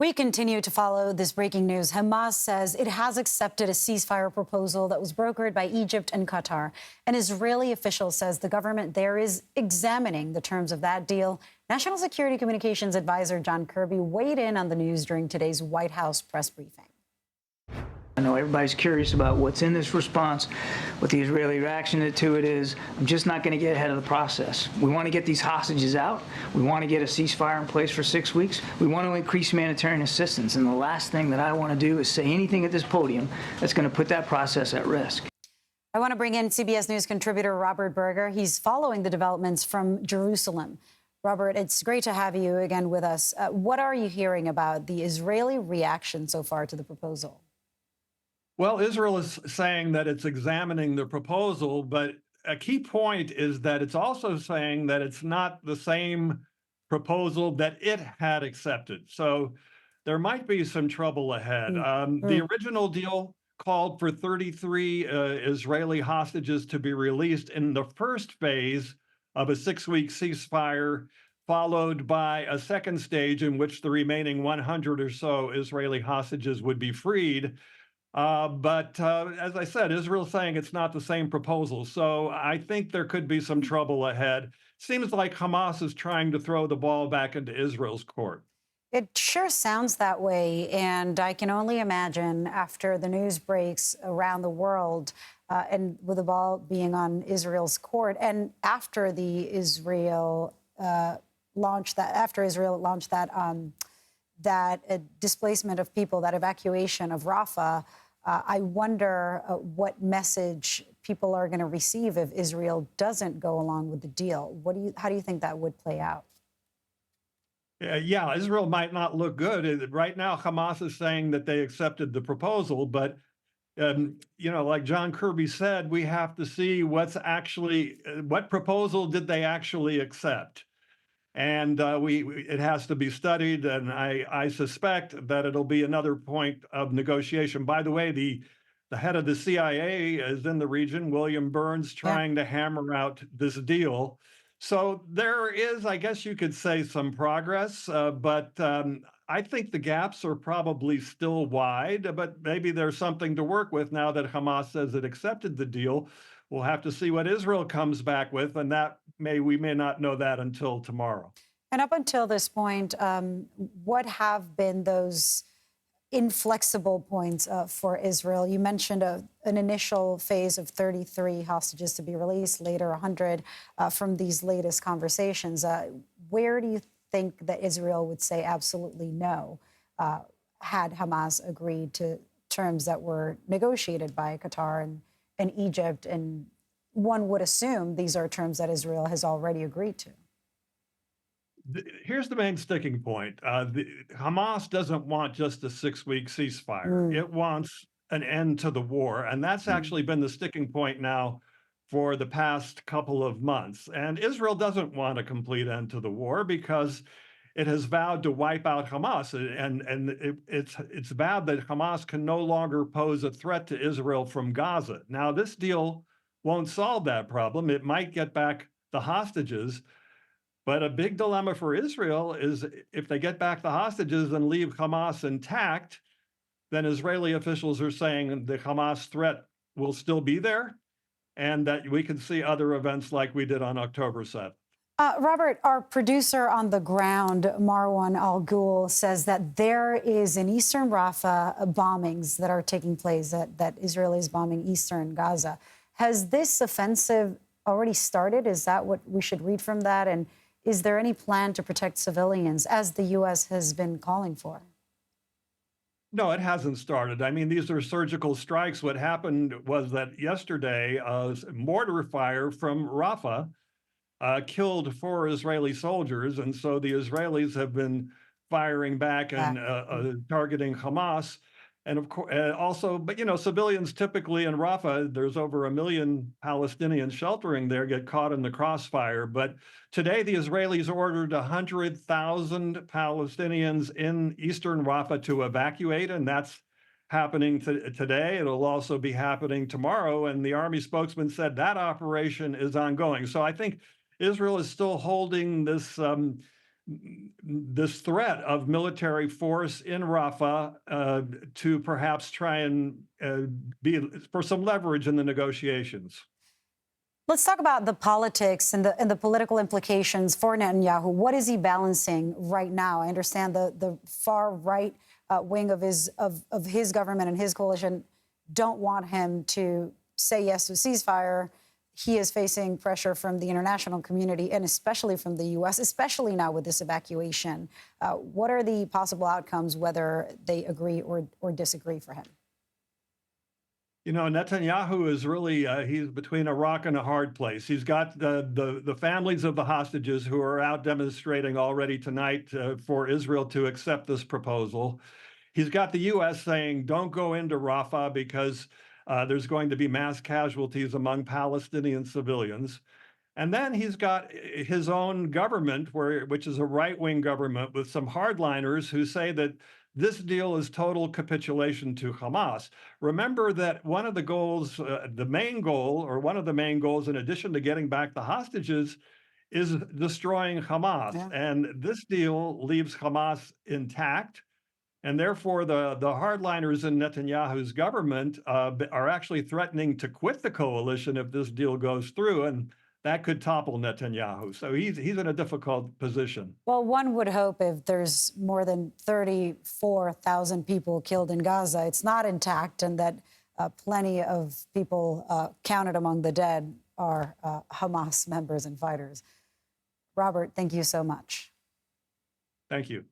We continue to follow this breaking news. Hamas says it has accepted a ceasefire proposal that was brokered by Egypt and Qatar. An Israeli official says the government there is examining the terms of that deal. National Security Communications Advisor John Kirby weighed in on the news during today's White House press briefing. I know everybody's curious about what's in this response, what the Israeli reaction to it is. I'm just not going to get ahead of the process. We want to get these hostages out. We want to get a ceasefire in place for 6 weeks. We want to increase humanitarian assistance. And the last thing that I want to do is say anything at this podium that's going to put that process at risk. I want to bring in CBS News contributor Robert Berger. He's following the developments from Jerusalem. Robert, it's great to have you again with us. What are you hearing about the Israeli reaction so far to the proposal? Well, Israel is saying that it's examining the proposal, but a key point is that it's also saying that it's not the same proposal that it had accepted. So there might be some trouble ahead. The original deal called for 33 Israeli hostages to be released in the first phase of a 6-week ceasefire, followed by a second stage in which the remaining 100 or so Israeli hostages would be freed. But as I said, Israel's saying it's not the same proposal. So I think there could be some trouble ahead. Seems like Hamas is trying to throw the ball back into Israel's court. It sure sounds that way. And I can only imagine after the news breaks around the world and with the ball being on Israel's court and after Israel launched that displacement of people, that evacuation of Rafah, I wonder what message people are going to receive if Israel doesn't go along with the deal. How do you think that would play out? Yeah, Israel might not look good. Right now, Hamas is saying that they accepted the proposal, but like John Kirby said, we have to see what proposal did they actually accept. And it has to be studied, and I suspect that it'll be another point of negotiation. By the way, the head of the CIA is in the region, William Burns, trying to hammer out this deal. So there is, I guess you could say, some progress, but I think the gaps are probably still wide, but maybe there's something to work with now that Hamas says it accepted the deal. We'll have to see what Israel comes back with, and we may not know that until tomorrow. And up until this point, what have been those inflexible points for Israel? You mentioned an initial phase of 33 hostages to be released, later 100 from these latest conversations. Where do you think that Israel would say absolutely no had Hamas agreed to terms that were negotiated by Qatar and Egypt, and one would assume these are terms that Israel has already agreed to? Here's the main sticking point. Hamas doesn't want just a 6-week ceasefire. It wants an end to the war, and that's actually been the sticking point now for the past couple of months. And Israel doesn't want a complete end to the war because it has vowed to wipe out Hamas, and it's bad that Hamas can no longer pose a threat to Israel from Gaza. Now, this deal won't solve that problem. It might get back the hostages, but a big dilemma for Israel is if they get back the hostages and leave Hamas intact, then Israeli officials are saying the Hamas threat will still be there and that we can see other events like we did on October 7th. Robert, our producer on the ground, Marwan Al-Ghul, says that there is in eastern Rafah bombings that are taking place, that Israel is bombing eastern Gaza. Has this offensive already started? Is that what we should read from that? And is there any plan to protect civilians, as the U.S. has been calling for? No, it hasn't started. I mean, these are surgical strikes. What happened was that yesterday, mortar fire from Rafah killed 4 Israeli soldiers, and so the Israelis have been firing back and targeting Hamas. And of course, also, but civilians typically in Rafah, there's over 1 million Palestinians sheltering there, get caught in the crossfire. But today, the Israelis ordered 100,000 Palestinians in eastern Rafah to evacuate, and that's happening today. It'll also be happening tomorrow. And the army spokesman said that operation is ongoing. So I think Israel is still holding this this threat of military force in Rafah to perhaps try and be for some leverage in the negotiations. Let's talk about the politics and the political implications for Netanyahu. What is he balancing right now? I understand the far right wing of his government and his coalition don't want him to say yes to ceasefire. He is facing pressure from the international community and especially from the U.S., especially now with this evacuation. What are the possible outcomes, whether they agree or disagree for him? You know, Netanyahu is really, he's between a rock and a hard place. He's got the families of the hostages who are out demonstrating already tonight for Israel to accept this proposal. He's got the U.S. saying, don't go into Rafah because there's going to be mass casualties among Palestinian civilians. And then he's got his own government, which is a right-wing government with some hardliners who say that this deal is total capitulation to Hamas. Remember that one of the goals, the main goal, or one of the main goals, in addition to getting back the hostages, is destroying Hamas. Yeah. And this deal leaves Hamas intact. And therefore, the hardliners in Netanyahu's government are actually threatening to quit the coalition if this deal goes through. And that could topple Netanyahu. So he's in a difficult position. Well, one would hope if there's more than 34,000 people killed in Gaza, it's not intact, and that plenty of people counted among the dead are Hamas members and fighters. Robert, thank you so much. Thank you.